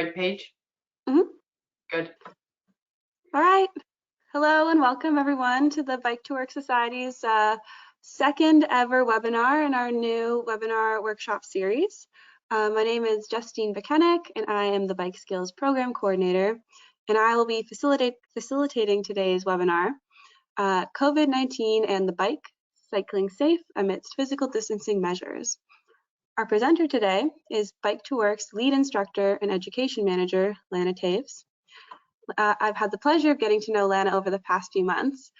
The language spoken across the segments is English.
Page? Mm-hmm. Good. All right. Hello and welcome everyone to the Bike to Work Society's second ever webinar in our new webinar workshop series. My name is Justine Bochenek and I am the Bike Skills Program Coordinator, and I will be facilitating today's webinar, COVID-19 and the Bike, Cycling Safe Amidst Physical Distancing Measures. Our presenter today is Bike to Work's lead instructor and education manager, Lana Taves. I've had the pleasure of getting to know Lana over the past few months.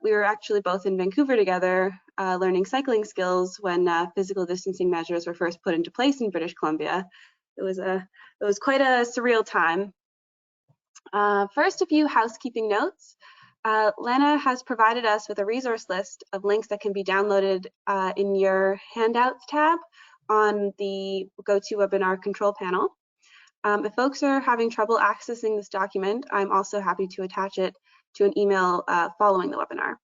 We were actually both in Vancouver together, learning cycling skills when physical distancing measures were first put into place in British Columbia. It was quite a surreal time. First, a few housekeeping notes. Lana has provided us with a resource list of links that can be downloaded in your handouts tab on the GoToWebinar control panel. If folks are having trouble accessing this document, I'm also happy to attach it to an email following the webinar.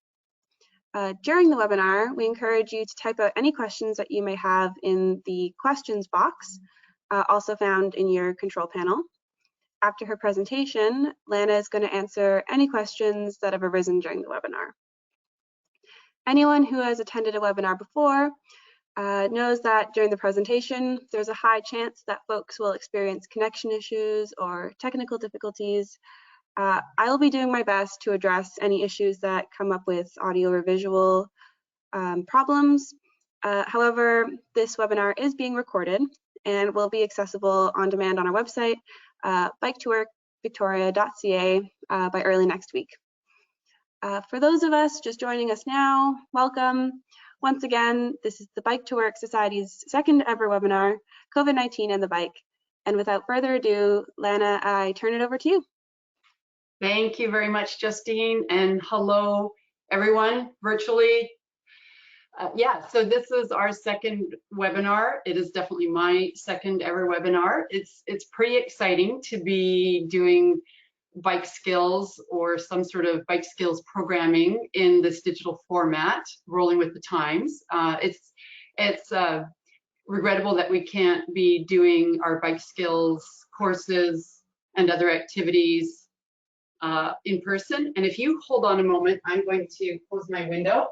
During the webinar, we encourage you to type out any questions that you may have in the questions box, also found in your control panel. After her presentation, Lana is going to answer any questions that have arisen during the webinar. Anyone who has attended a webinar before knows that during the presentation, there's a high chance that folks will experience connection issues or technical difficulties. I will be doing my best to address any issues that come up with audio or visual problems. However, this webinar is being recorded and will be accessible on demand on our website, biketoworkvictoria.ca, by early next week. For those of us just joining us now, welcome. Once again, this is the Bike to Work Society's second ever webinar, COVID-19 and the Bike. And without further ado, Lana, I turn it over to you. Thank you very much, Justine, and hello, everyone, virtually. So this is our second webinar. It is definitely my second ever webinar. It's pretty exciting to be doing bike skills or some sort of bike skills programming in this digital format, rolling with the times. It's regrettable that we can't be doing our bike skills courses and other activities in person. And if you hold on a moment, I'm going to close my window.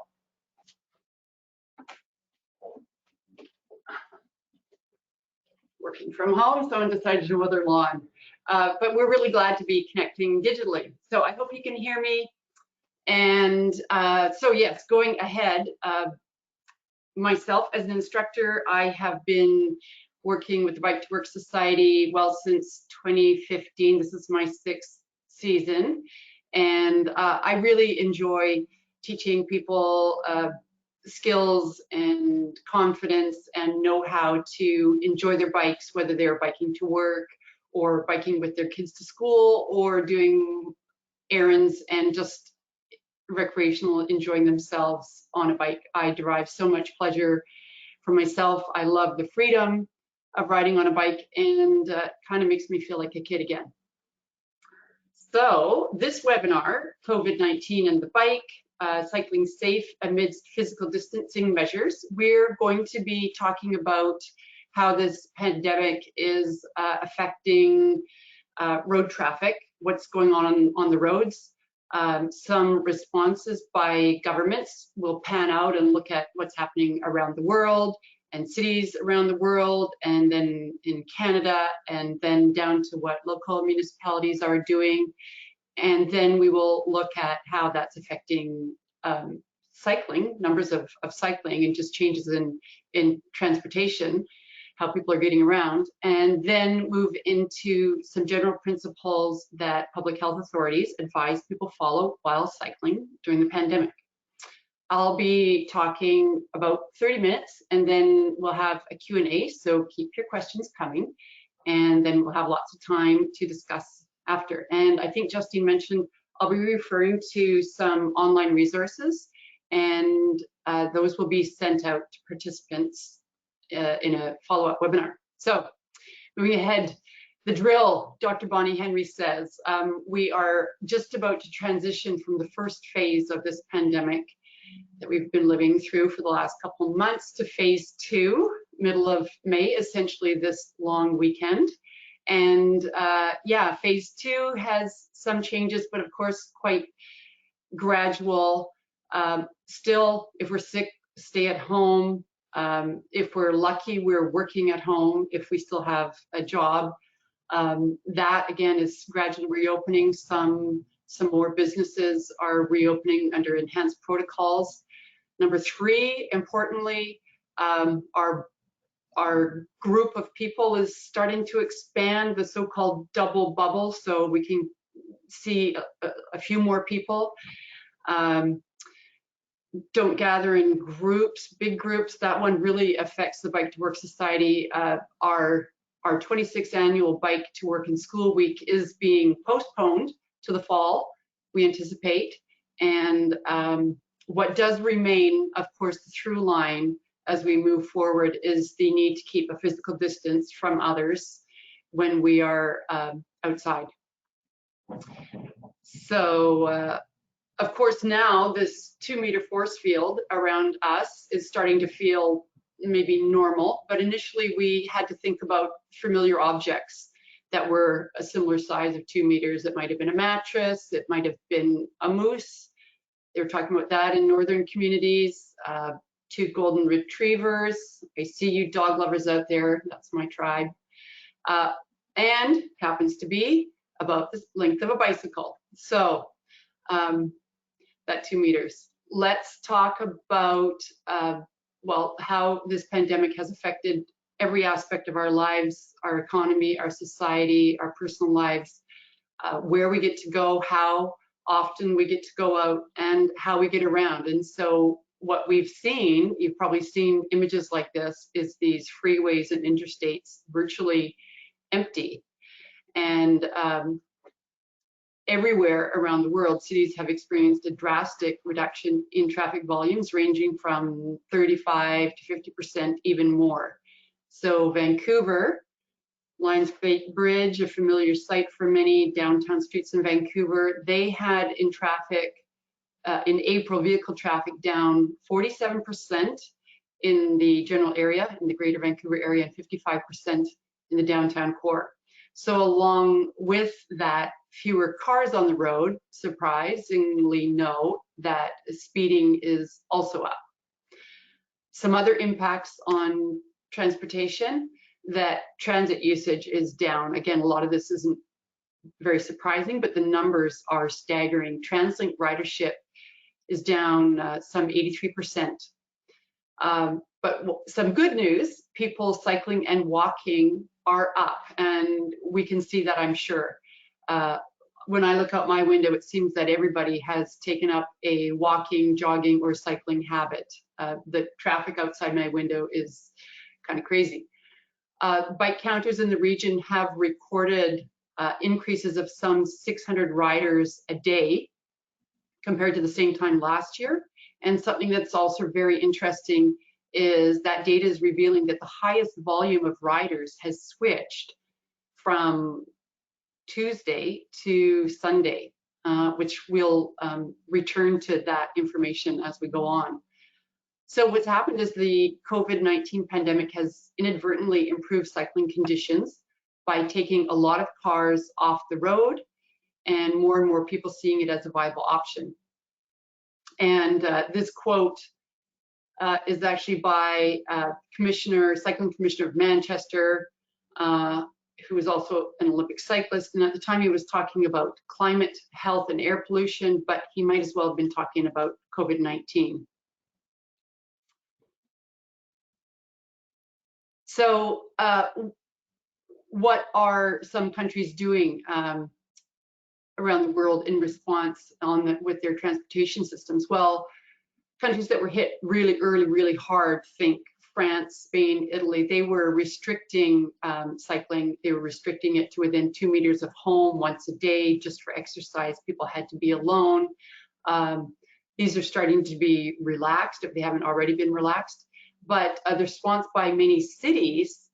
Working from home, someone decided to mow their lawn. But we're really glad to be connecting digitally. So I hope you can hear me. And so yes, going ahead, myself as an instructor, I have been working with the Bike to Work Society, well, since 2015. This is my 6th season. And I really enjoy teaching people skills and confidence and know how to enjoy their bikes, whether they're biking to work or biking with their kids to school or doing errands and just recreational enjoying themselves on a bike. I derive so much pleasure for myself. I love the freedom of riding on a bike, and kind of makes me feel like a kid again. So this webinar, COVID-19 and the Bike, Cycling Safe Amidst Physical Distancing Measures, we're going to be talking about how this pandemic is affecting road traffic, what's going on the roads, some responses by governments. We'll pan out and look at what's happening around the world and cities around the world, and then in Canada, and then down to what local municipalities are doing. And then we will look at how that's affecting cycling, numbers of cycling, and just changes in transportation, how people are getting around, and then move into some general principles that public health authorities advise people follow while cycling during the pandemic. I'll be talking about 30 minutes, and then we'll have a Q&A, so keep your questions coming, and then we'll have lots of time to discuss after. And I think Justine mentioned I'll be referring to some online resources, and those will be sent out to participants in a follow-up webinar. So moving ahead, the drill, Dr. Bonnie Henry says, we are just about to transition from the first phase of this pandemic that we've been living through for the last couple of months to phase 2, middle of May, essentially this long weekend. And yeah, phase 2 has some changes, but of course quite gradual. Still, if we're sick, stay at home. If we're lucky, we're working at home if we still have a job. That again is gradually reopening. Some more businesses are reopening under enhanced protocols. Number 3, importantly, our group of people is starting to expand, the so-called double bubble, so we can see a few more people. Don't gather in groups, big groups. That one really affects the Bike to Work Society. Our 26th annual Bike to Work and School Week is being postponed to the fall, we anticipate. And what does remain, of course, the through line as we move forward is the need to keep a physical distance from others when we are outside. So, of course, now this 2-meter force field around us is starting to feel maybe normal, but initially we had to think about familiar objects that were a similar size of 2 meters. It might have been a mattress, it might have been a moose. They were talking about that in northern communities. 2 golden retrievers. I see you dog lovers out there, that's my tribe. And happens to be about the length of a bicycle. So that 2 meters. Let's talk about, well, how this pandemic has affected every aspect of our lives, our economy, our society, our personal lives, where we get to go, how often we get to go out, and how we get around. And so what we've seen, you've probably seen images like this, is these freeways and interstates virtually empty. And everywhere around the world, cities have experienced a drastic reduction in traffic volumes ranging from 35 to 50%, even more. So Vancouver, Lions Gate Bridge, a familiar sight for many downtown streets in Vancouver, they had in traffic, in April, vehicle traffic down 47% in the general area, in the greater Vancouver area, and 55% in the downtown core. So along with that, fewer cars on the road, surprisingly note that speeding is also up. Some other impacts on transportation, that transit usage is down. Again, a lot of this isn't very surprising, but the numbers are staggering. TransLink ridership is down some 83%. But some good news, people cycling and walking are up, and we can see that, I'm sure. When I look out my window, it seems that everybody has taken up a walking, jogging, or cycling habit. The traffic outside my window is kind of crazy. Bike counters in the region have recorded increases of some 600 riders a day compared to the same time last year. And something that's also very interesting is that data is revealing that the highest volume of riders has switched from Tuesday to Sunday, which we'll return to that information as we go on. So what's happened is the COVID-19 pandemic has inadvertently improved cycling conditions by taking a lot of cars off the road and more people seeing it as a viable option. And this quote is actually by cycling commissioner of Manchester, who is also an Olympic cyclist. And at the time he was talking about climate, health, and air pollution, but he might as well have been talking about COVID-19. So what are some countries doing around the world in response with their transportation systems? Well, countries that were hit really early, really hard, think France, Spain, Italy, they were restricting cycling. They were restricting it to within 2 meters of home once a day, just for exercise. People had to be alone. These are starting to be relaxed, if they haven't already been relaxed. But the response by many cities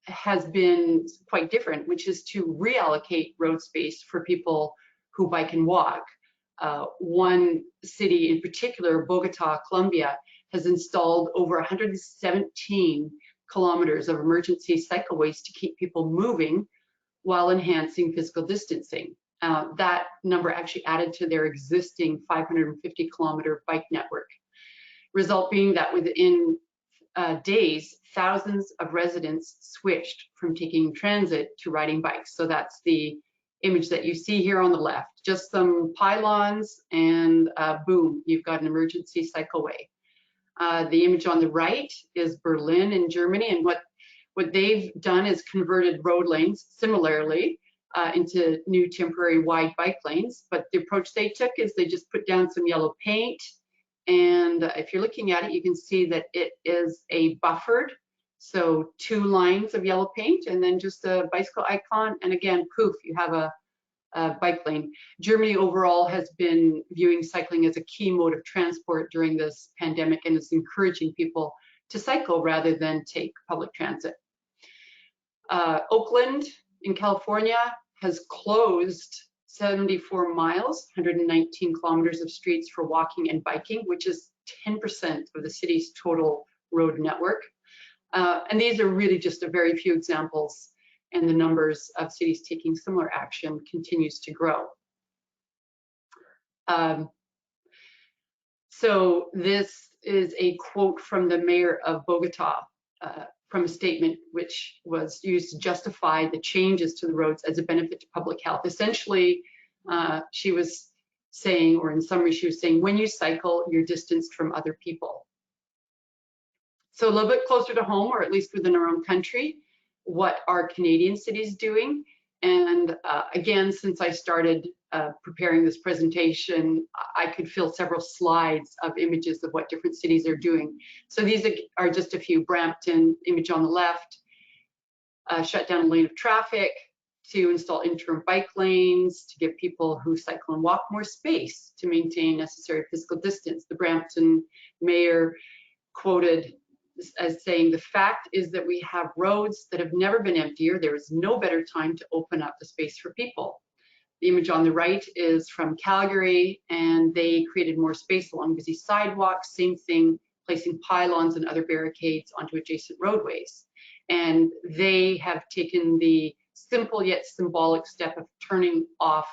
has been quite different, which is to reallocate road space for people who bike and walk. One city in particular, Bogota, Colombia, has installed over 117 kilometers of emergency cycleways to keep people moving while enhancing physical distancing. That number actually added to their existing 550-kilometer bike network. Result being that within days, thousands of residents switched from taking transit to riding bikes. So that's the image that you see here on the left. Just some pylons and boom, you've got an emergency cycleway. The image on the right is Berlin in Germany, and what they've done is converted road lanes similarly into new temporary wide bike lanes. But the approach they took is they just put down some yellow paint, and if you're looking at it, you can see that it is a buffered, so 2 lines of yellow paint and then just a bicycle icon, and again, poof, you have a bike lane. Germany overall has been viewing cycling as a key mode of transport during this pandemic and is encouraging people to cycle rather than take public transit. Oakland in California has closed 74 miles, 119 kilometers of streets for walking and biking, which is 10% of the city's total road network. And these are really just a very few examples, and the numbers of cities taking similar action continues to grow. So this is a quote from the mayor of Bogota, from a statement which was used to justify the changes to the roads as a benefit to public health. Essentially, she was saying, or in summary, she was saying, when you cycle, you're distanced from other people. So a little bit closer to home, or at least within our own country, what are Canadian cities doing? And again, since I started preparing this presentation, I could fill several slides of images of what different cities are doing. So these are just a few. Brampton, image on the left, shut down a lane of traffic to install interim bike lanes to give people who cycle and walk more space to maintain necessary physical distance. The Brampton mayor quoted as saying, "The fact is that we have roads that have never been emptier. There is no better time to open up the space for people." The image on the right is from Calgary, and they created more space along busy sidewalks, same thing, placing pylons and other barricades onto adjacent roadways. And they have taken the simple yet symbolic step of turning off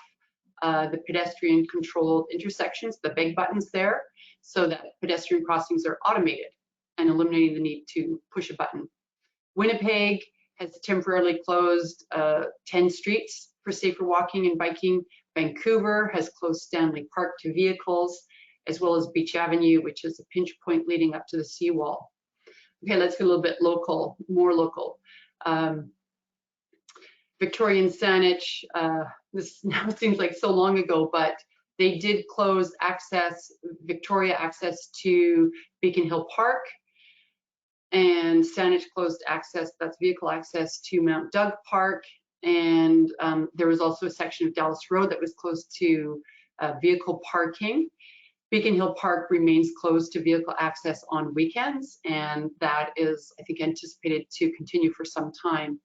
the pedestrian controlled intersections, the big buttons there, so that pedestrian crossings are automated and eliminating the need to push a button. Winnipeg has temporarily closed 10 streets for safer walking and biking. Vancouver has closed Stanley Park to vehicles, as well as Beach Avenue, which is a pinch point leading up to the seawall. Okay, let's get a little bit local, more local. Victoria and Saanich, this now seems like so long ago, but they did close access, Victoria access to Beacon Hill Park, and Saanich closed access, that's vehicle access, to Mount Doug Park. And there was also a section of Dallas Road that was closed to vehicle parking. Beacon Hill Park remains closed to vehicle access on weekends, and that is, I think, anticipated to continue for some time.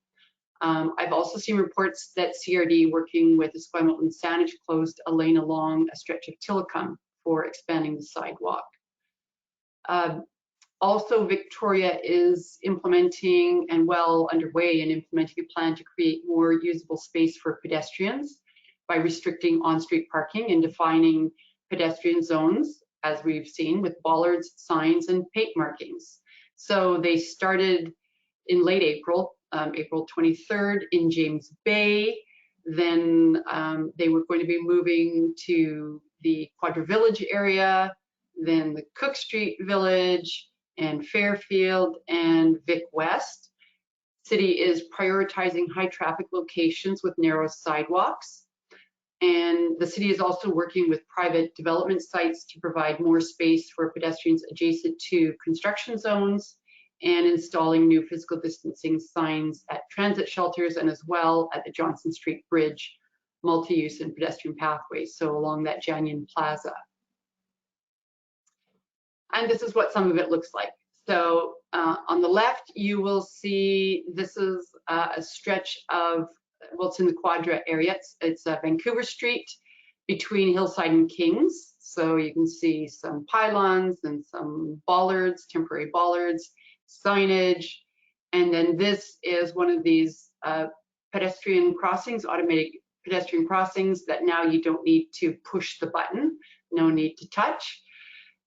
I've also seen reports that CRD, working with Esquimalt and Saanich, closed a lane along a stretch of Tillicum for expanding the sidewalk. Also, Victoria is implementing and well underway in implementing a plan to create more usable space for pedestrians by restricting on-street parking and defining pedestrian zones, as we've seen, with bollards, signs, and paint markings. So they started in late April, April 23rd in James Bay. Then they were going to be moving to the Quadra Village area, then the Cook Street Village, and Fairfield and Vic West. City is prioritizing high traffic locations with narrow sidewalks. And the city is also working with private development sites to provide more space for pedestrians adjacent to construction zones and installing new physical distancing signs at transit shelters and as well at the Johnson Street Bridge, multi-use and pedestrian pathways, so along that Janyan Plaza. And this is what some of it looks like. So on the left, you will see this is a stretch of, well, it's in the Quadra area. It's Vancouver Street between Hillside and Kings. So you can see some pylons and some bollards, temporary bollards, signage. And then this is one of these pedestrian crossings, automated pedestrian crossings, that now you don't need to push the button, no need to touch.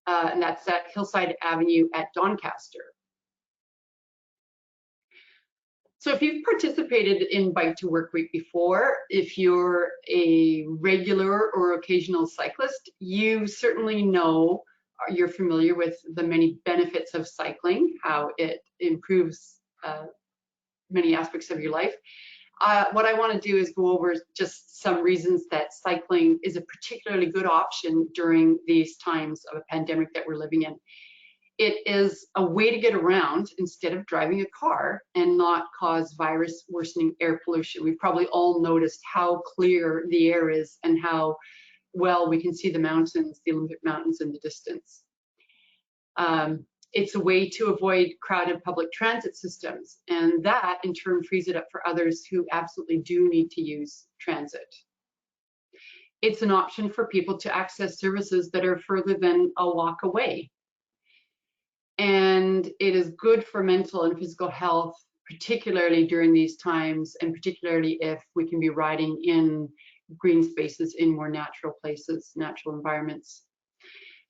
And that's at Hillside Avenue at Doncaster. So if you've participated in Bike to Work Week before, if you're a regular or occasional cyclist, you certainly know, you're familiar with the many benefits of cycling, how it improves many aspects of your life. What I want to do is go over just some reasons that cycling is a particularly good option during these times of a pandemic that we're living in. It is a way to get around instead of driving a car and not cause virus worsening air pollution. We've probably all noticed how clear the air is and how well we can see the mountains, the Olympic Mountains in the distance. It's a way to avoid crowded public transit systems, and that in turn frees it up for others who absolutely do need to use transit. It's an option for people to access services that are further than a walk away. And it is good for mental and physical health, particularly during these times, and particularly if we can be riding in green spaces in more natural places, natural environments.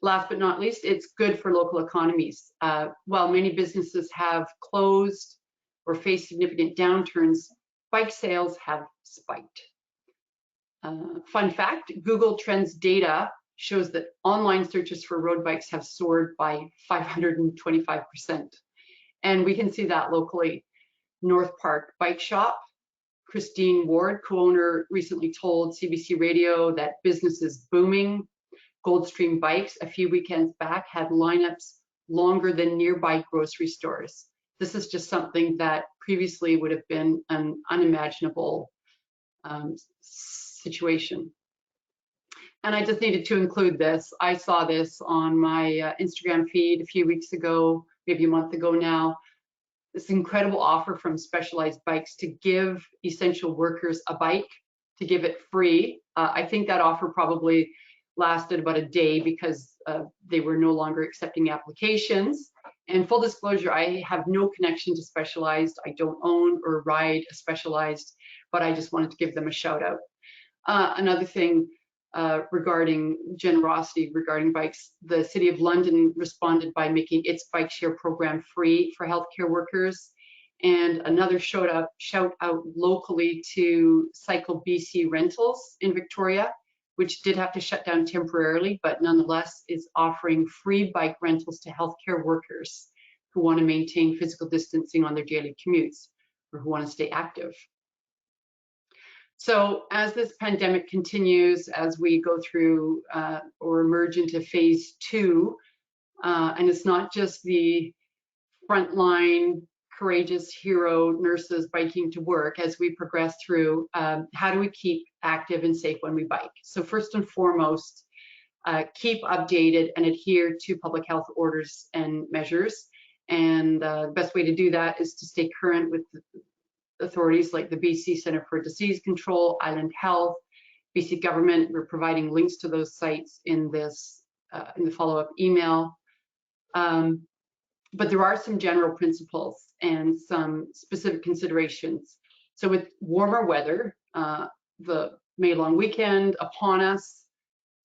Last but not least, it's good for local economies. While many businesses have closed or faced significant downturns, bike sales have spiked. Fun fact, Google Trends data shows that online searches for road bikes have soared by 525%. And we can see that locally. North Park Bike Shop, Christine Ward, co-owner, recently told CBC Radio that business is booming. Goldstream Bikes, a few weekends back, had lineups longer than nearby grocery stores. This is just something that previously would have been an unimaginable situation. And I just needed to include this. I saw this on my Instagram feed a few weeks ago, maybe a month ago now. This incredible offer from Specialized Bikes to give essential workers a bike, to give it free. I think that offer probably lasted about a day because they were no longer accepting applications. And full disclosure, I have no connection to Specialized. I don't own or ride a Specialized, but I just wanted to give them a shout out. Another thing regarding generosity regarding bikes, the City of London responded by making its bike share program free for healthcare workers. And another shout out locally to Cycle BC Rentals in Victoria, which did have to shut down temporarily, but nonetheless is offering free bike rentals to healthcare workers who want to maintain physical distancing on their daily commutes or who want to stay active. So as this pandemic continues, as we go through or emerge into phase 2, and it's not just the frontline courageous hero nurses biking to work, as we progress through, how do we keep active and safe when we bike? So first and foremost, keep updated and adhere to public health orders and measures. And the best way to do that is to stay current with authorities like the BC Centre for Disease Control, Island Health, BC Government. We're providing links to those sites in this in the follow-up email. But there are some general principles and some specific considerations. So with warmer weather, the May long weekend upon us,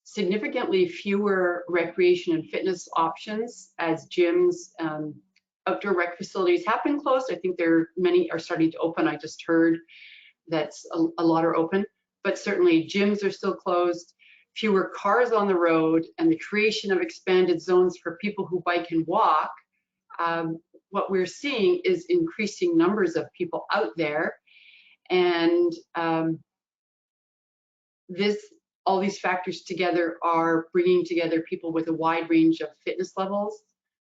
significantly fewer recreation and fitness options as gyms, outdoor rec facilities have been closed. I think many are starting to open. I just heard that a lot are open, but certainly gyms are still closed. Fewer cars on the road, and the creation of expanded zones for people who bike and walk. What we're seeing is increasing numbers of people out there, and all these factors together are bringing together people with a wide range of fitness levels,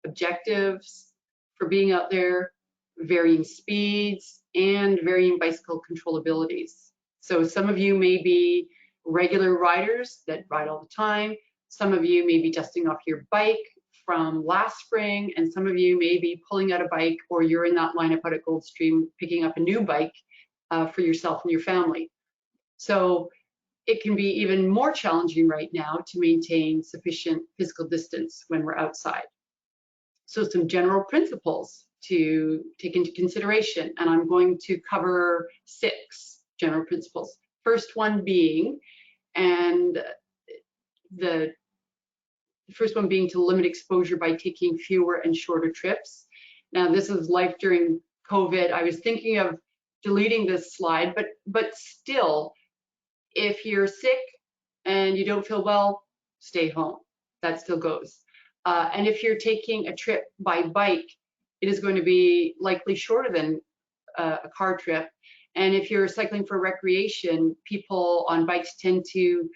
objectives for being out there, varying speeds, and varying bicycle control abilities. So some of you may be regular riders that ride all the time. Some of you may be dusting off your bike from last spring, and some of you may be pulling out a bike, or you're in that lineup out at Goldstream picking up a new bike for yourself and your family. So it can be even more challenging right now to maintain sufficient physical distance when we're outside. So some general principles to take into consideration, and I'm going to cover 6 general principles. First one being, and the first one being to limit exposure by taking fewer and shorter trips. Now, this is life during COVID. I was thinking of deleting this slide, but still, if you're sick and you don't feel well, stay home. That still goes. And if you're taking a trip by bike, it is going to be likely shorter than a car trip. And if you're cycling for recreation, people on bikes tend to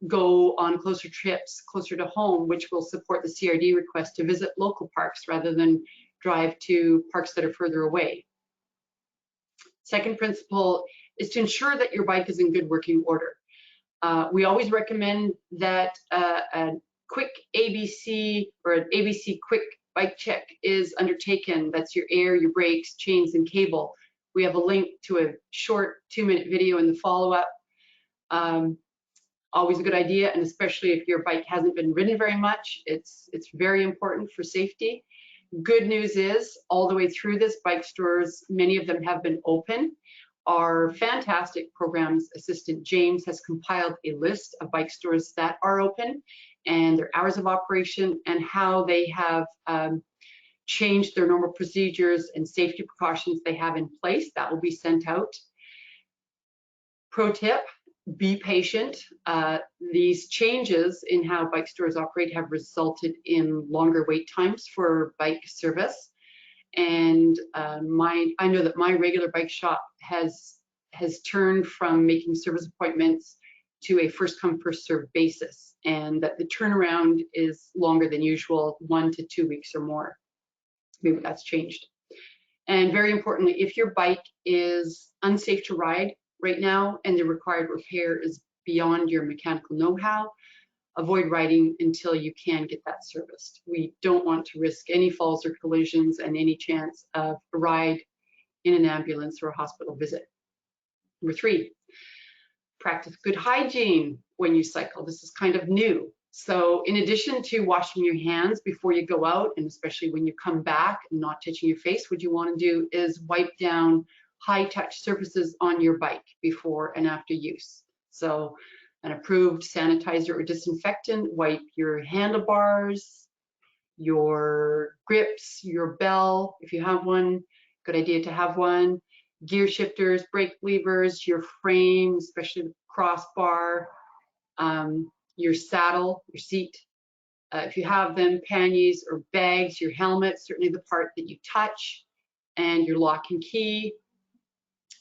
go on closer trips closer to home, which will support the CRD request to visit local parks rather than drive to parks that are further away. Second principle is to ensure that your bike is in good working order. We always recommend that a quick ABC or an ABC quick bike check is undertaken. That's your air, your brakes, chains, and cable. We have a link to a short 2-minute video in the follow-up. Always a good idea, and especially if your bike hasn't been ridden very much, it's very important for safety. Good news is, all the way through this, bike stores, many of them have been open. Our fantastic programs assistant, James, has compiled a list of bike stores that are open and their hours of operation and how they have changed their normal procedures and safety precautions they have in place. That will be sent out. Pro tip, be patient. These changes in how bike stores operate have resulted in longer wait times for bike service. And I know that my regular bike shop has turned from making service appointments to a first come first served basis, and that the turnaround is longer than usual, 1 to 2 weeks or more. Maybe that's changed. And very importantly, if your bike is unsafe to ride right now and the required repair is beyond your mechanical know-how, avoid riding until you can get that serviced. We don't want to risk any falls or collisions and any chance of a ride in an ambulance or a hospital visit. Number 3, practice good hygiene when you cycle. This is kind of new. So in addition to washing your hands before you go out, and especially when you come back and not touching your face, what you want to do is wipe down high touch surfaces on your bike before and after use. So an approved sanitizer or disinfectant, wipe your handlebars, your grips, your bell, if you have one, good idea to have one, gear shifters, brake levers, your frame, especially the crossbar, your saddle, your seat, if you have them, panniers or bags, your helmet, certainly the part that you touch, and your lock and key.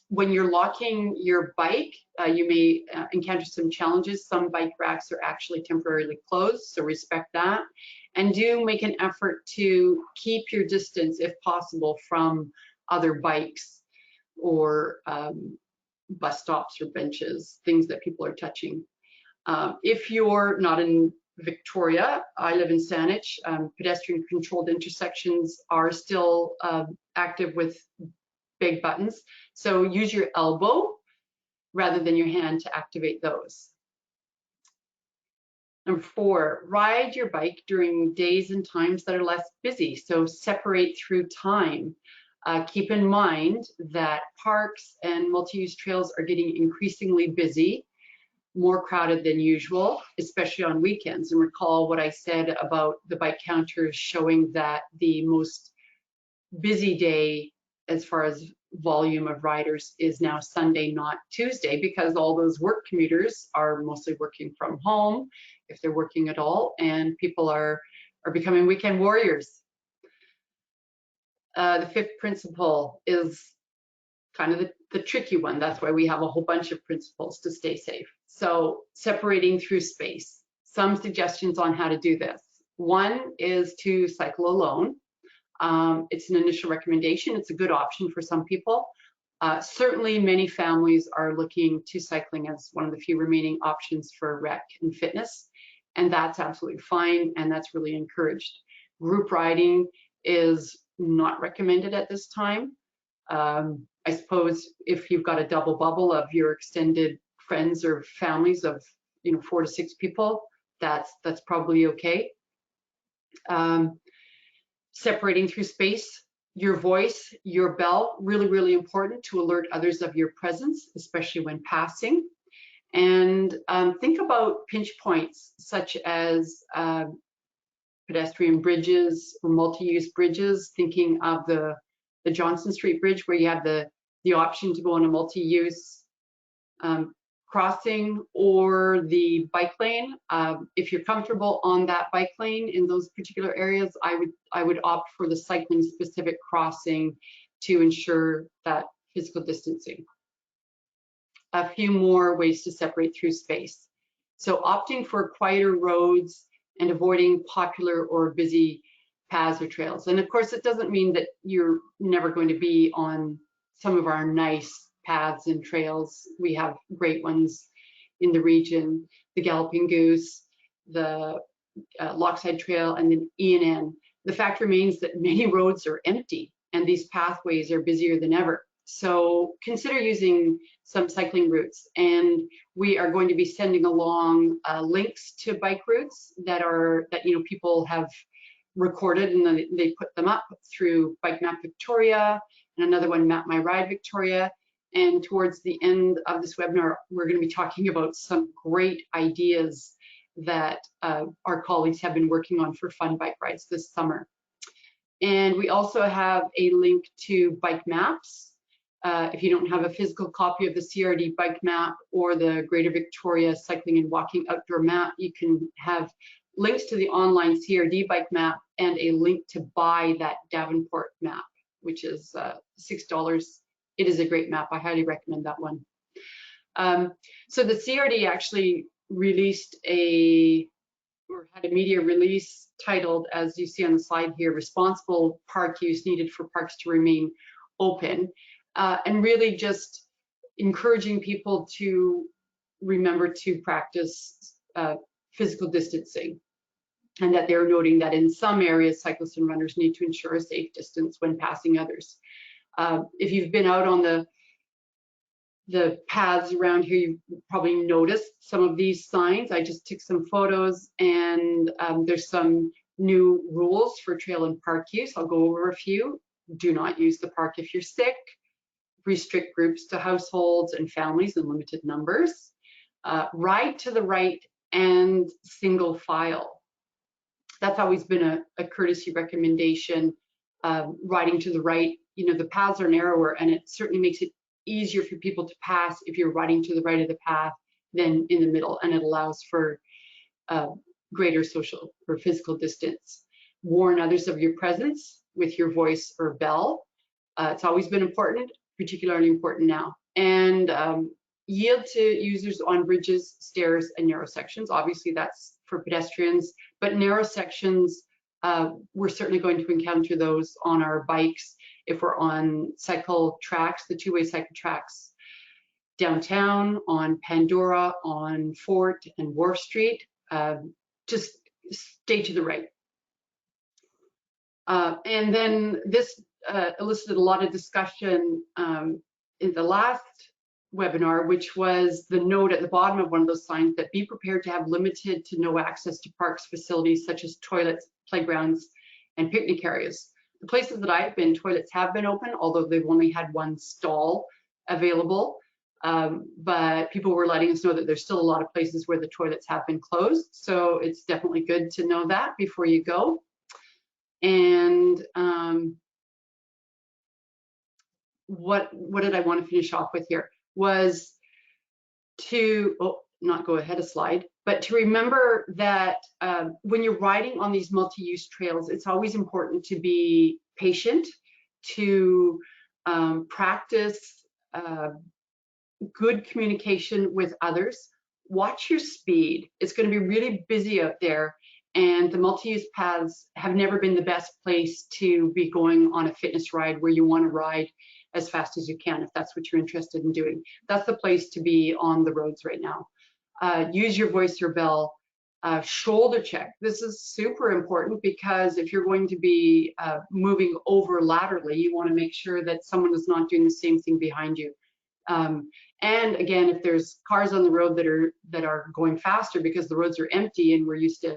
When you're locking your bike, you may encounter some challenges. Some bike racks are actually temporarily closed, so respect that. And do make an effort to keep your distance, if possible, from other bikes or bus stops or benches, things that people are touching. If you're not in Victoria, I live in Saanich, pedestrian controlled intersections are still active with big buttons. So use your elbow rather than your hand to activate those. Number 4, ride your bike during days and times that are less busy. So separate through time. Keep in mind that parks and multi-use trails are getting increasingly busy, more crowded than usual, especially on weekends. And recall what I said about the bike counters showing that the most busy day as far as volume of riders is now Sunday, not Tuesday, because all those work commuters are mostly working from home, if they're working at all, and people are becoming weekend warriors. The 5th principle is kind of the tricky one. That's why we have a whole bunch of principles to stay safe. So separating through space. Some suggestions on how to do this. One is to cycle alone. It's an initial recommendation. It's a good option for some people. Certainly many families are looking to cycling as one of the few remaining options for rec and fitness, and that's absolutely fine, and that's really encouraged. Group riding is not recommended at this time. I suppose if you've got a double bubble of your extended friends or families of 4 to 6 people, that's probably okay. Separating through space Your voice, your bell, really, really important to alert others of your presence, especially when passing. And think about pinch points such as pedestrian bridges or multi-use bridges, thinking of the Johnson Street Bridge where you have the option to go on a multi-use crossing, or the bike lane. If you're comfortable on that bike lane in those particular areas, I would opt for the cycling specific crossing to ensure that physical distancing. A few more ways to separate through space. So opting for quieter roads and avoiding popular or busy paths or trails. And of course, it doesn't mean that you're never going to be on some of our nice paths and trails. We have great ones in the region, the Galloping Goose, the Lockside Trail, and then E&N. The fact remains that many roads are empty and these pathways are busier than ever. So consider using some cycling routes, and we are going to be sending along links to bike routes that people have recorded, and then they put them up through Bike Map Victoria, and another one, Map My Ride Victoria. And towards the end of this webinar, we're going to be talking about some great ideas that our colleagues have been working on for fun bike rides this summer. And we also have a link to bike maps. If you don't have a physical copy of the CRD bike map or the Greater Victoria Cycling and Walking Outdoor Map, you can have links to the online CRD bike map and a link to buy that Davenport map, which is $6. It is a great map. I highly recommend that one. So the CRD actually released had a media release titled, as you see on the slide here, Responsible Park Use Needed for Parks to Remain Open, and really just encouraging people to remember to practice physical distancing, and that they're noting that in some areas, cyclists and runners need to ensure a safe distance when passing others. If you've been out on the paths around here, you probably noticed some of these signs. I just took some photos, and there's some new rules for trail and park use. I'll go over a few. Do not use the park if you're sick. Restrict groups to households and families in limited numbers. Ride to the right and single file. That's always been a courtesy recommendation. Riding to the right, the paths are narrower, and it certainly makes it easier for people to pass if you're riding to the right of the path than in the middle, and it allows for greater social or physical distance. Warn others of your presence with your voice or bell. It's always been important, particularly important now. And yield to users on bridges, stairs, and narrow sections. Obviously, that's for pedestrians, but narrow sections, we're certainly going to encounter those on our bikes if we're on cycle tracks, the two-way cycle tracks downtown, on Pandora, on Fort and Wharf Street. Just stay to the right. And then this elicited a lot of discussion in the last webinar, which was the note at the bottom of one of those signs that be prepared to have limited to no access to parks facilities such as toilets, playgrounds, and picnic areas. The places that I've been, toilets have been open, although they've only had one stall available. But people were letting us know that there's still a lot of places where the toilets have been closed. So it's definitely good to know that before you go. And what did I want to finish off with here was to, not go ahead a slide, but to remember that when you're riding on these multi-use trails, it's always important to be patient, to practice good communication with others. Watch your speed. It's going to be really busy out there, and the multi-use paths have never been the best place to be going on a fitness ride where you want to ride as fast as you can if that's what you're interested in doing. That's the place to be on the roads right now. Use your voice or bell. Shoulder check. This is super important because if you're going to be moving over laterally, you want to make sure that someone is not doing the same thing behind you. And again, if there's cars on the road that are going faster because the roads are empty and we're used to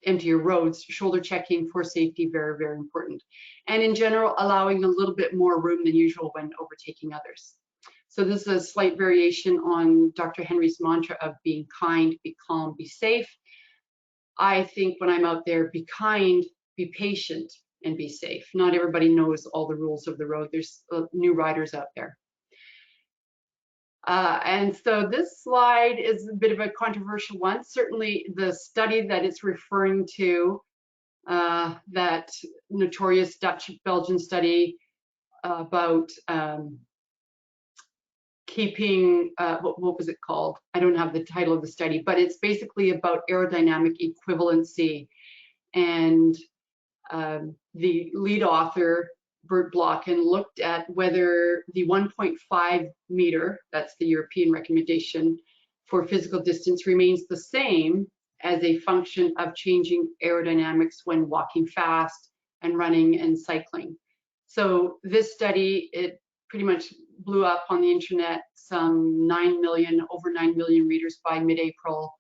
empty your roads. Shoulder checking for safety, very, very important. And in general, allowing a little bit more room than usual when overtaking others. So this is a slight variation on Dr. Henry's mantra of being kind, be calm, be safe. I think when I'm out there, be kind, be patient, and be safe. Not everybody knows all the rules of the road. There's new riders out there. And so this slide is a bit of a controversial one. Certainly the study that it's referring to, that notorious Dutch-Belgian study about keeping, what was it called? I don't have the title of the study, but it's basically about aerodynamic equivalency. And the lead author, Bert Blocken, looked at whether the 1.5 meter, that's the European recommendation for physical distance, remains the same as a function of changing aerodynamics when walking fast and running and cycling. So this study, it pretty much blew up on the internet, some 9 million, over 9 million readers by mid-April.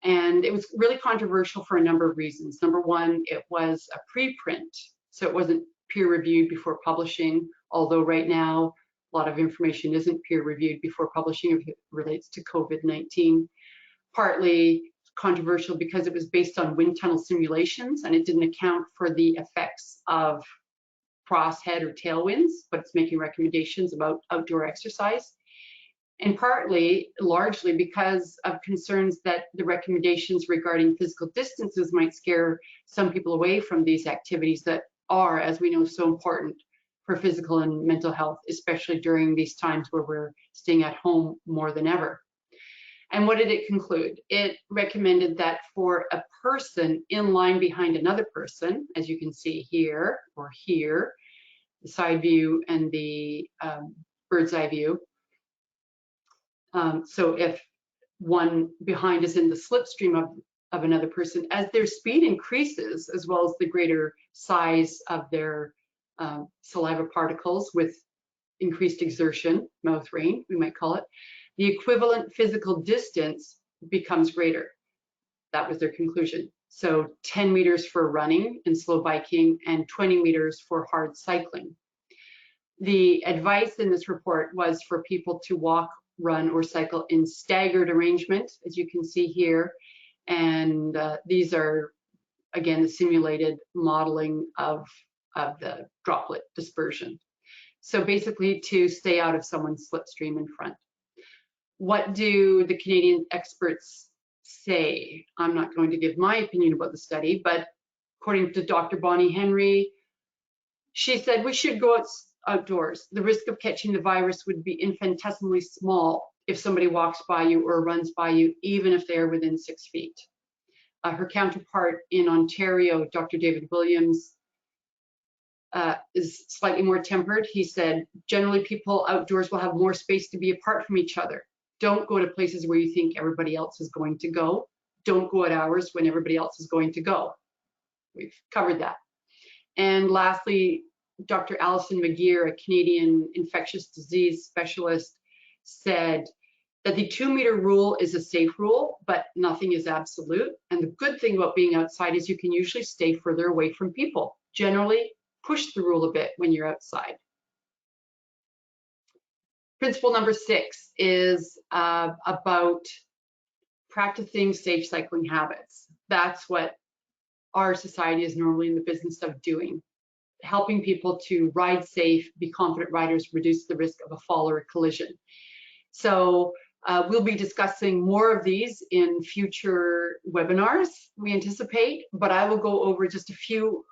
And it was really controversial for a number of reasons. Number one, it was a preprint, so it wasn't peer-reviewed before publishing, although right now a lot of information isn't peer-reviewed before publishing if it relates to COVID-19. Partly controversial because it was based on wind tunnel simulations and it didn't account for the effects of crosshead or tailwinds, but it's making recommendations about outdoor exercise. And partly, largely because of concerns that the recommendations regarding physical distances might scare some people away from these activities that are, as we know, so important for physical and mental health, especially during these times where we're staying at home more than ever. And what did it conclude? It recommended that for a person in line behind another person, as you can see here or here, the side view and the bird's eye view. So if one behind is in the slipstream of another person, as their speed increases, as well as the greater size of their saliva particles with increased exertion, mouth rain, we might call it, the equivalent physical distance becomes greater. That was their conclusion. So 10 meters for running and slow biking and 20 meters for hard cycling. The advice in this report was for people to walk, run, or cycle in staggered arrangement, as you can see here. And these are, again, the simulated modeling of the droplet dispersion. So basically to stay out of someone's slipstream in front. What do the Canadian experts say? I'm not going to give my opinion about the study, but according to Dr. Bonnie Henry, she said we should go outdoors. The risk of catching the virus would be infinitesimally small if somebody walks by you or runs by you, even if they are within 6 feet. Her counterpart in Ontario, Dr. David Williams, is slightly more tempered. He said, generally people outdoors will have more space to be apart from each other. Don't go to places where you think everybody else is going to go. Don't go at hours when everybody else is going to go. We've covered that. And lastly, Dr. Alison McGeer, a Canadian infectious disease specialist, said that the 2 meter rule is a safe rule, but nothing is absolute. And the good thing about being outside is you can usually stay further away from people. Generally, push the rule a bit when you're outside. Principle number 6 is about practicing safe cycling habits. That's what our society is normally in the business of doing. Helping people to ride safe, be confident riders, reduce the risk of a fall or a collision. So we'll be discussing more of these in future webinars, we anticipate, but I will go over just a few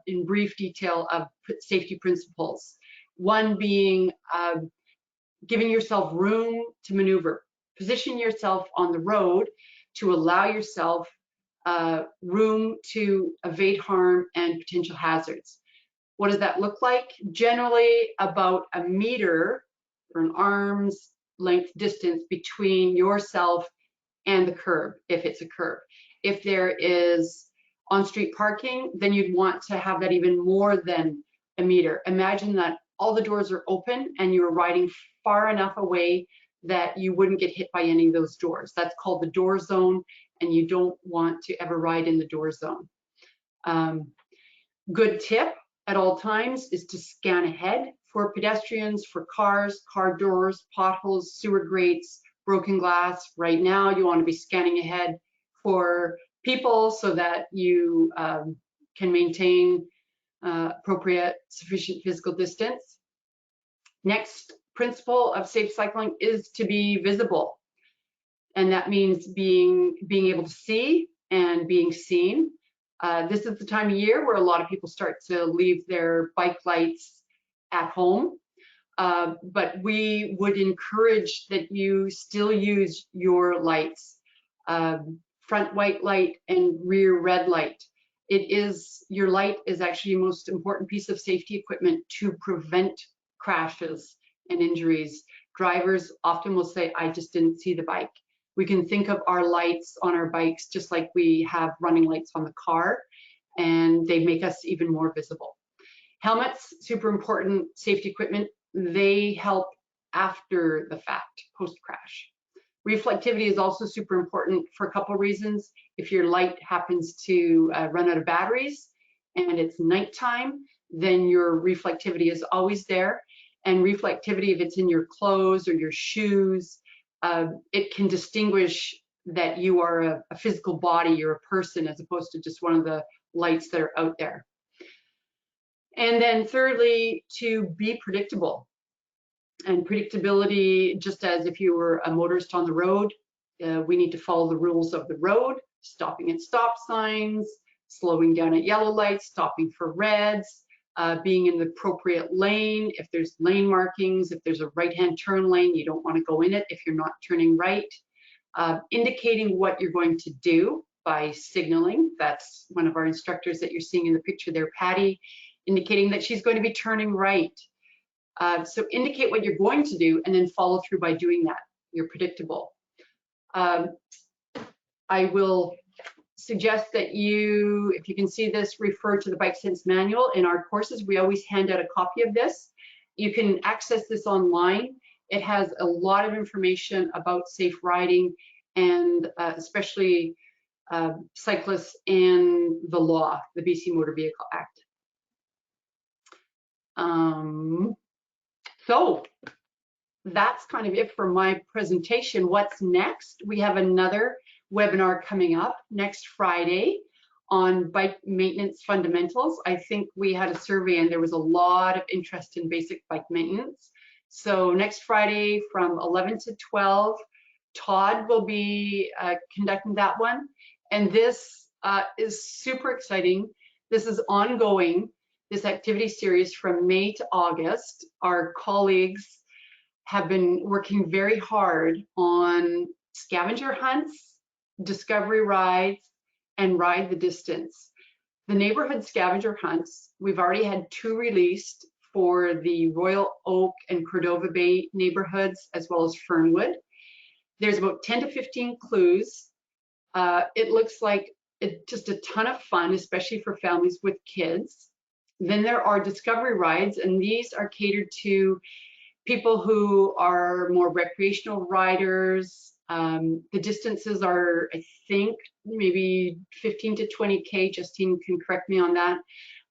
in brief detail of safety principles. One being giving yourself room to maneuver. Position yourself on the road to allow yourself room to evade harm and potential hazards. What does that look like? Generally about a meter or an arm's length distance between yourself and the curb, if it's a curb. If there is on-street parking, then you'd want to have that even more than a meter. Imagine that all the doors are open and you're riding far enough away that you wouldn't get hit by any of those doors. That's called the door zone, and you don't want to ever ride in the door zone. Good tip at all times is to scan ahead for pedestrians, for cars, car doors, potholes, sewer grates, broken glass. Right now, you want to be scanning ahead for people so that you can maintain appropriate, sufficient physical distance. Next principle of safe cycling is to be visible. And that means being able to see and being seen. This is the time of year where a lot of people start to leave their bike lights at home. But we would encourage that you still use your lights, front white light and rear red light. Your light is actually the most important piece of safety equipment to prevent crashes and injuries. Drivers often will say, I just didn't see the bike. We can think of our lights on our bikes just like we have running lights on the car, and they make us even more visible. Helmets, super important safety equipment. They help after the fact, post-crash. Reflectivity is also super important for a couple of reasons. If your light happens to run out of batteries and it's nighttime, then your reflectivity is always there. And reflectivity, if it's in your clothes or your shoes, it can distinguish that you are a physical body, you're a person, as opposed to just one of the lights that are out there. And then thirdly, to be predictable. And predictability, just as if you were a motorist on the road, we need to follow the rules of the road, stopping at stop signs, slowing down at yellow lights, stopping for reds, being in the appropriate lane. If there's lane markings, if there's a right-hand turn lane, you don't want to go in it if you're not turning right. Indicating what you're going to do by signaling. That's one of our instructors that you're seeing in the picture there, Patty, indicating that she's going to be turning right. So indicate what you're going to do and then follow through by doing that. You're predictable. I will suggest that you, if you can see this, refer to the Bike Sense manual. In our courses, we always hand out a copy of this. You can access this online. It has a lot of information about safe riding and especially cyclists and the law, the BC Motor Vehicle Act. So that's kind of it for my presentation. What's next? We have another webinar coming up next Friday on bike maintenance fundamentals. I think we had a survey and there was a lot of interest in basic bike maintenance. So next Friday from 11 to 12, Todd will be conducting that one. And this is super exciting. This is ongoing. This activity series from May to August. Our colleagues have been working very hard on scavenger hunts, discovery rides, and ride the distance. The neighborhood scavenger hunts, we've already had 2 released for the Royal Oak and Cordova Bay neighborhoods, as well as Fernwood. There's about 10 to 15 clues. It looks like it's just a ton of fun, especially for families with kids. Then there are discovery rides, and these are catered to people who are more recreational riders. The distances are, I think, maybe 15 to 20K. Justine can correct me on that.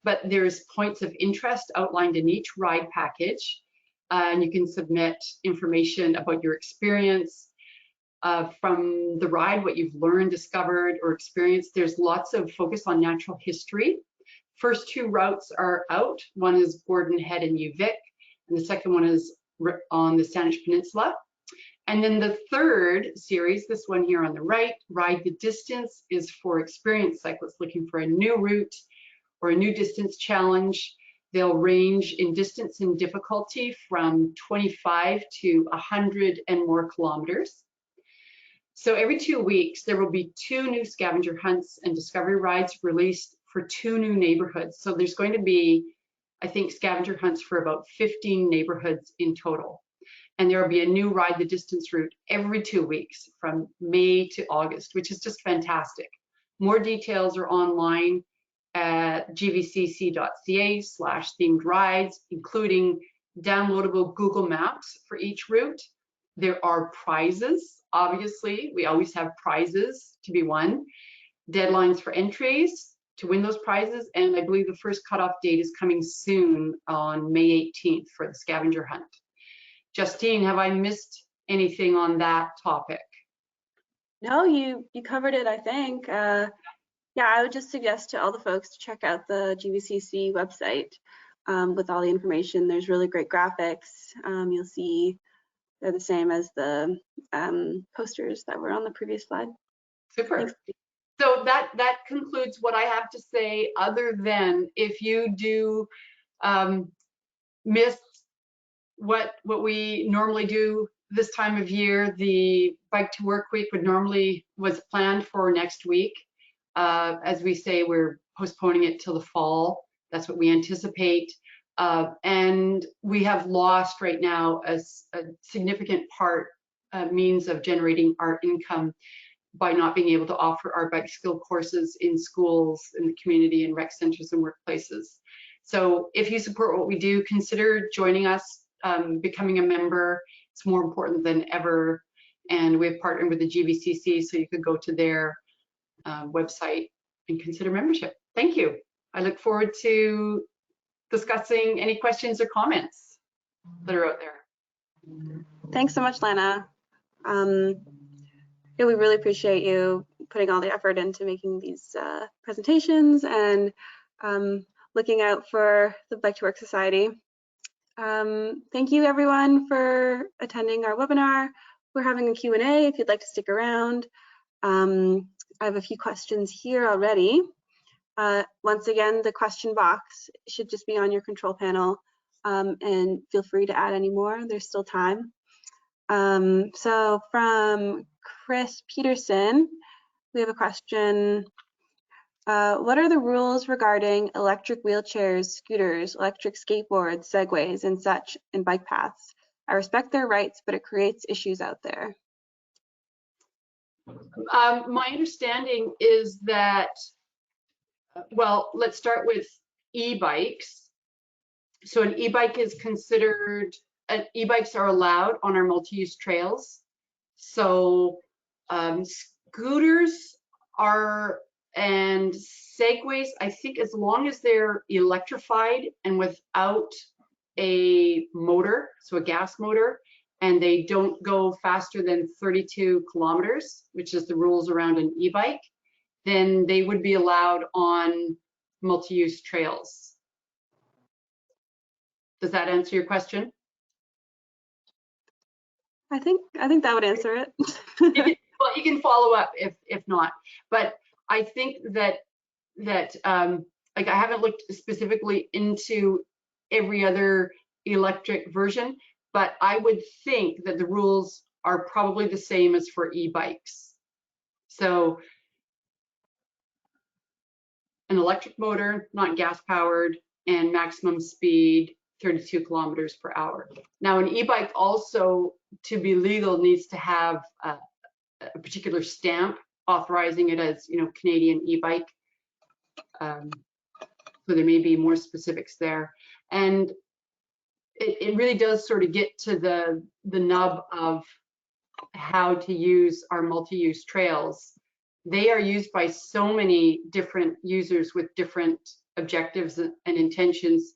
But there's points of interest outlined in each ride package. And you can submit information about your experience from the ride, what you've learned, discovered, or experienced. There's lots of focus on natural history. First 2 routes are out. One is Gordon Head and Ebikes, and the second one is on the Saanich Peninsula. And then the third series, this one here on the right, Ride the Distance, is for experienced cyclists looking for a new route or a new distance challenge. They'll range in distance and difficulty from 25 to 100 and more kilometers. So every 2 weeks, there will be 2 new scavenger hunts and discovery rides released for 2 new neighborhoods. So there's going to be, I think, scavenger hunts for about 15 neighborhoods in total. And there will be a new Ride the Distance route every 2 weeks from May to August, which is just fantastic. More details are online at gvcc.ca/themed rides, including downloadable Google Maps for each route. There are prizes, obviously. We always have prizes to be won. Deadlines for entries to win those prizes, and I believe the first cutoff date is coming soon on May 18th for the scavenger hunt. Justine, have I missed anything on that topic? No, you covered it, I think. Yeah, I would just suggest to all the folks to check out the GVCC website with all the information. There's really great graphics. You'll see they're the same as the posters that were on the previous slide. Super. Thanks. So that concludes what I have to say, other than if you do miss what we normally do this time of year, the Bike to Work Week was planned for next week. As we say, we're postponing it till the fall. That's what we anticipate. And we have lost right now a significant means of generating our income by not being able to offer our bike skill courses in schools, in the community, in rec centers and workplaces. So if you support what we do, consider joining us, becoming a member. It's more important than ever. And we've partnered with the GVCC, so you could go to their website and consider membership. Thank you. I look forward to discussing any questions or comments that are out there. Thanks so much, Lana. Yeah, we really appreciate you putting all the effort into making these presentations and looking out for the Bike to Work Society. Thank you everyone for attending our webinar. We're having a Q&A if you'd like to stick around. I have a few questions here already. Once again, the question box should just be on your control panel, and feel free to add any more. There's still time. So from Chris Peterson, we have a question. What are the rules regarding electric wheelchairs, scooters, electric skateboards, segways, and such in bike paths? I respect their rights, but it creates issues out there. My understanding is that, well, let's start with e-bikes. So an e-bike is considered, e-bikes are allowed on our multi-use trails. So scooters and segways, I think as long as they're electrified and without a motor, so a gas motor, and they don't go faster than 32 kilometers, which is the rules around an e-bike, then they would be allowed on multi-use trails. Does that answer your question? I think that would answer it. Well, you can follow up if not, but I think that like I haven't looked specifically into every other electric version, but I would think that the rules are probably the same as for e-bikes. So an electric motor, not gas powered, and maximum speed 32 kilometers per hour. Now an e-bike also, to be legal, needs to have a particular stamp authorizing it as, you know, Canadian e-bike. So there may be more specifics there. And it really does sort of get to the nub of how to use our multi-use trails. They are used by so many different users with different objectives and intentions.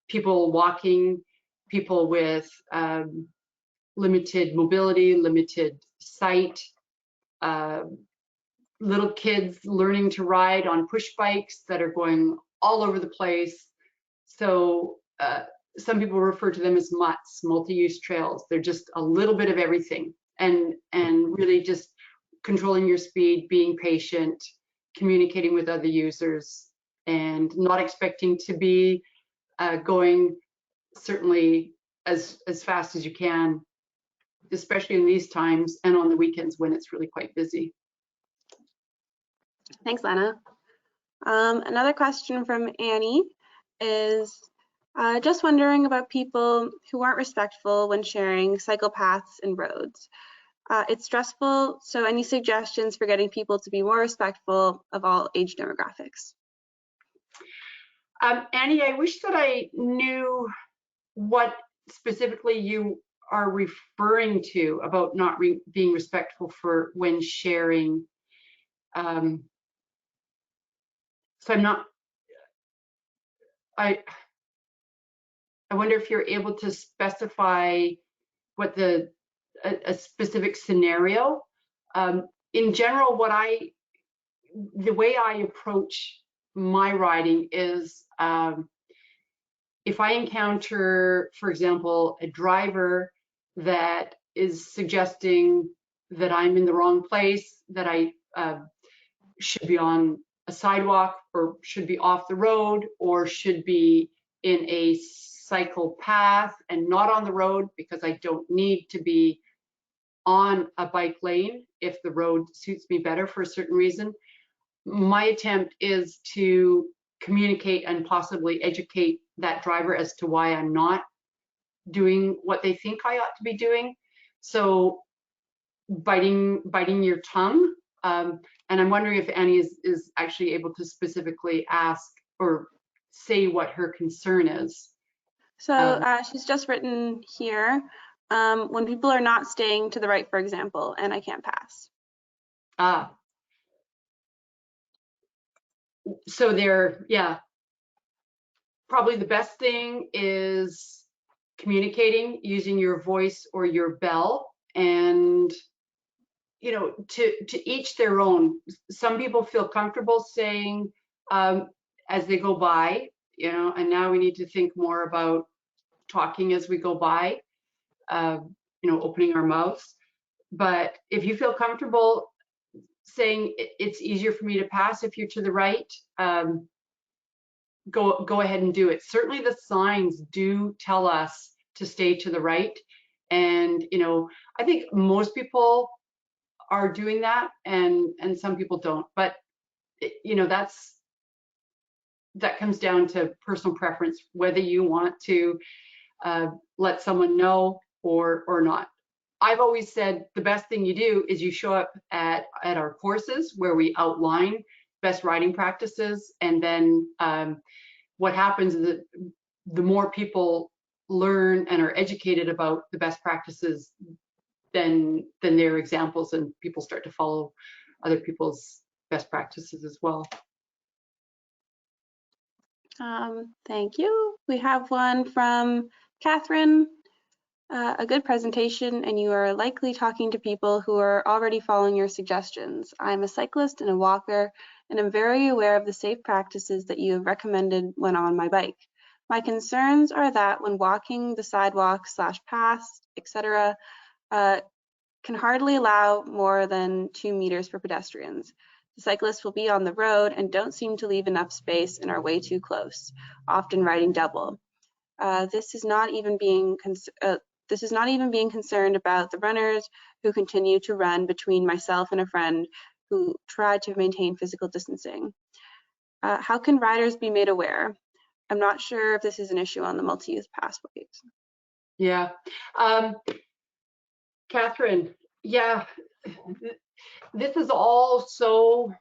People walking, people with limited mobility, limited sight, little kids learning to ride on push bikes that are going all over the place. So some people refer to them as MUTs, multi-use trails. They're just a little bit of everything, and really just controlling your speed, being patient, communicating with other users, and not expecting to be going certainly as fast as you can, especially in these times and on the weekends when it's really quite busy. Thanks, Lana. Another question from Annie is just wondering about people who aren't respectful when sharing cycle paths and roads. It's stressful, so any suggestions for getting people to be more respectful of all age demographics? Annie, I wish that I knew what specifically you are referring to about not being respectful for when sharing. So I'm not, I wonder if you're able to specify what a specific scenario. In general, the way I approach my riding is, if I encounter, for example, a driver that is suggesting that I'm in the wrong place, that I should be on a sidewalk or should be off the road or should be in a cycle path and not on the road because I don't need to be on a bike lane if the road suits me better for a certain reason. My attempt is to communicate and possibly educate that driver as to why I'm not doing what they think I ought to be doing. So biting your tongue. And I'm wondering if Annie is actually able to specifically ask or say what her concern is. So she's just written here, when people are not staying to the right, for example, and I can't pass. So yeah, probably the best thing is communicating using your voice or your bell, and to each their own. Some people feel comfortable saying as they go by, and now we need to think more about talking as we go by, opening our mouths. But if you feel comfortable saying it's easier for me to pass if you're to the right, go ahead and do it. Certainly the signs do tell us to stay to the right. And, I think most people are doing that and some people don't. But, that comes down to personal preference, whether you want to let someone know or not. I've always said the best thing you do is you show up at our courses where we outline best riding practices, and then what happens is that the more people learn and are educated about the best practices, then their examples, and people start to follow other people's best practices as well. Thank you. We have one from Catherine. A good presentation, and you are likely talking to people who are already following your suggestions. I'm a cyclist and a walker, and I'm very aware of the safe practices that you have recommended when on my bike. My concerns are that when walking the sidewalk / paths, etc., can hardly allow more than 2 meters for pedestrians. The cyclists will be on the road and don't seem to leave enough space and are way too close, often riding double. This is not even being concerned about the runners who continue to run between myself and a friend who tried to maintain physical distancing. How can riders be made aware? I'm not sure if this is an issue on the multi-use pathways. Yeah. Catherine, yeah, this is all so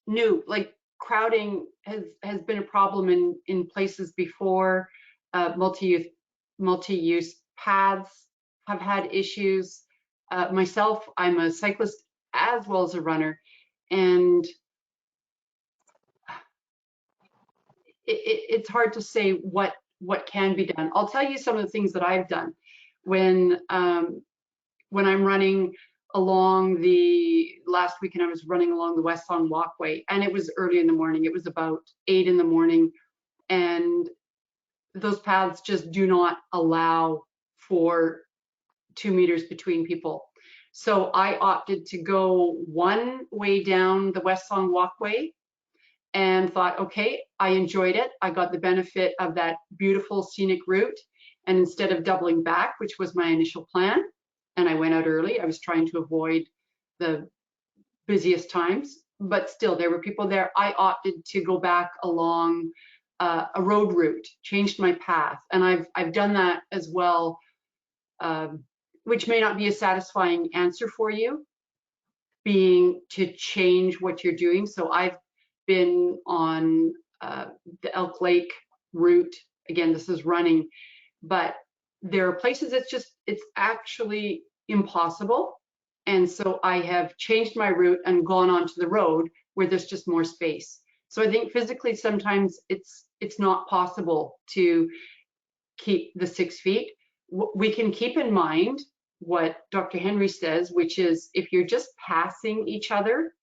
new. Like crowding has been a problem in places before. Multi-use paths have had issues. Myself, I'm a cyclist as well as a runner, and it's hard to say what can be done. I'll tell you some of the things that I've done when I'm running along last weekend. I was running along the West Lawn Walkway, and it was early in the morning. It was about 8 in the morning, and those paths just do not allow for 2 meters between people. So I opted to go one way down the West Lawn Walkway and thought, okay, I enjoyed it. I got the benefit of that beautiful scenic route. And instead of doubling back, which was my initial plan, and I went out early, I was trying to avoid the busiest times, but still there were people there. I opted to go back along a road route, changed my path. And I've done that as well, which may not be a satisfying answer for you, being to change what you're doing. So I've been on the Elk Lake route. Again, this is running, but there are places it's actually impossible. And so I have changed my route and gone onto the road where there's just more space. So I think physically sometimes it's not possible to keep the 6 feet. We can keep in mind what Dr. Henry says, which is if you're just passing each other,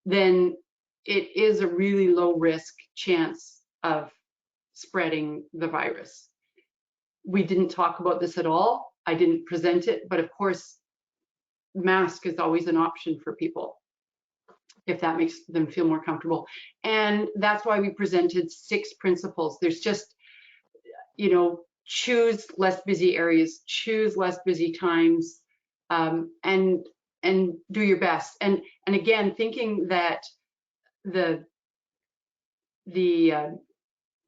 then it is a really low risk chance of spreading the virus. We didn't talk about this at all. I didn't present it, but of course, mask is always an option for people if that makes them feel more comfortable. And that's why we presented 6 principles. There's just, you know, choose less busy areas, choose less busy times, and do your best. And again, thinking that the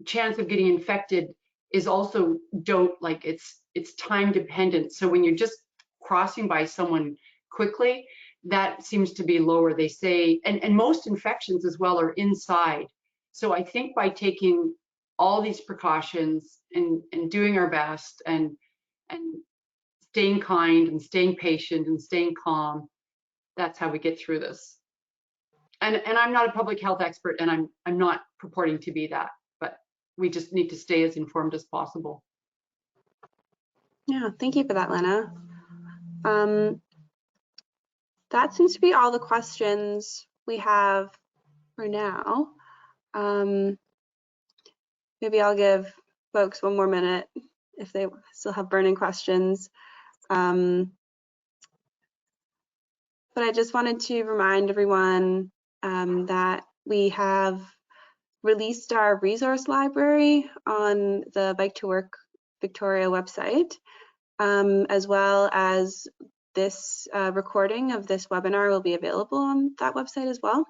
chance of getting infected is also it's time dependent. So when you're just crossing by someone quickly, that seems to be lower. They say, and most infections as well are inside. So I think by taking all these precautions and doing our best and staying kind and staying patient and staying calm, that's how we get through this. And I'm not a public health expert, and I'm not purporting to be that, but we just need to stay as informed as possible. Yeah, thank you for that, Lana. That seems to be all the questions we have for now. Maybe I'll give folks one more minute if they still have burning questions. But I just wanted to remind everyone that we have released our resource library on the Bike to Work Victoria website, as well as this recording of this webinar will be available on that website as well.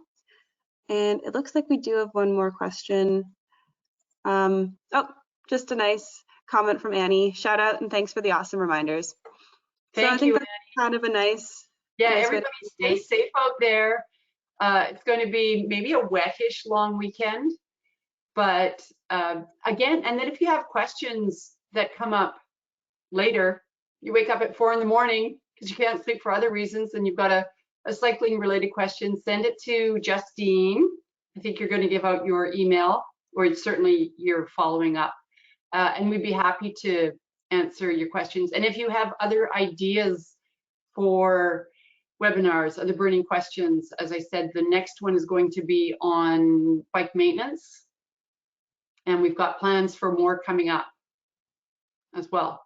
And it looks like we do have one more question. Oh, just a nice comment from Annie. Shout out and thanks for the awesome reminders. Thank you, that's kind of a nice. Yeah, nice everybody stay safe out there. It's going to be maybe a wettish long weekend, but again, and then if you have questions that come up later, you wake up at 4 in the morning because you can't sleep for other reasons and you've got a cycling related question, send it to Justine. I think you're going to give out your email, or certainly you're following up. And we'd be happy to answer your questions. And if you have other ideas for webinars, other burning questions, as I said, the next one is going to be on bike maintenance. And we've got plans for more coming up as well.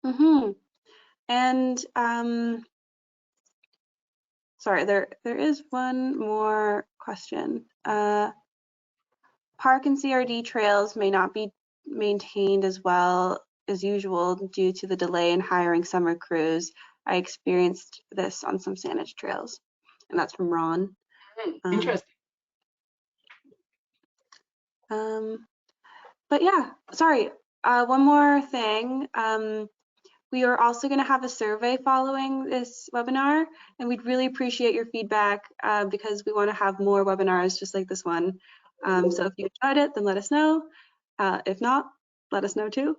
Mm-hmm. And sorry, there is one more question. Park and CRD trails may not be maintained as well as usual due to the delay in hiring summer crews. I experienced this on some Saanich trails, and that's from Ron. Interesting. But yeah, sorry, one more thing. We are also going to have a survey following this webinar, and we'd really appreciate your feedback because we want to have more webinars just like this one. So if you enjoyed it, then let us know. If not, let us know too.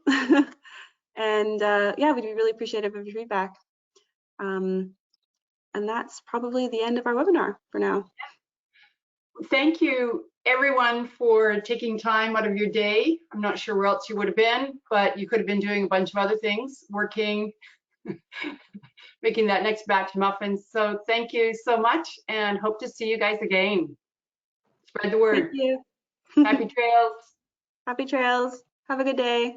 And yeah, we'd be really appreciative of your feedback. And that's probably the end of our webinar for now. Thank you, everyone, for taking time out of your day. I'm not sure where else you would have been, but you could have been doing a bunch of other things, working, making that next batch of muffins. So thank you so much, and hope to see you guys again. Spread the word. Thank you. Happy trails. Happy trails. Have a good day.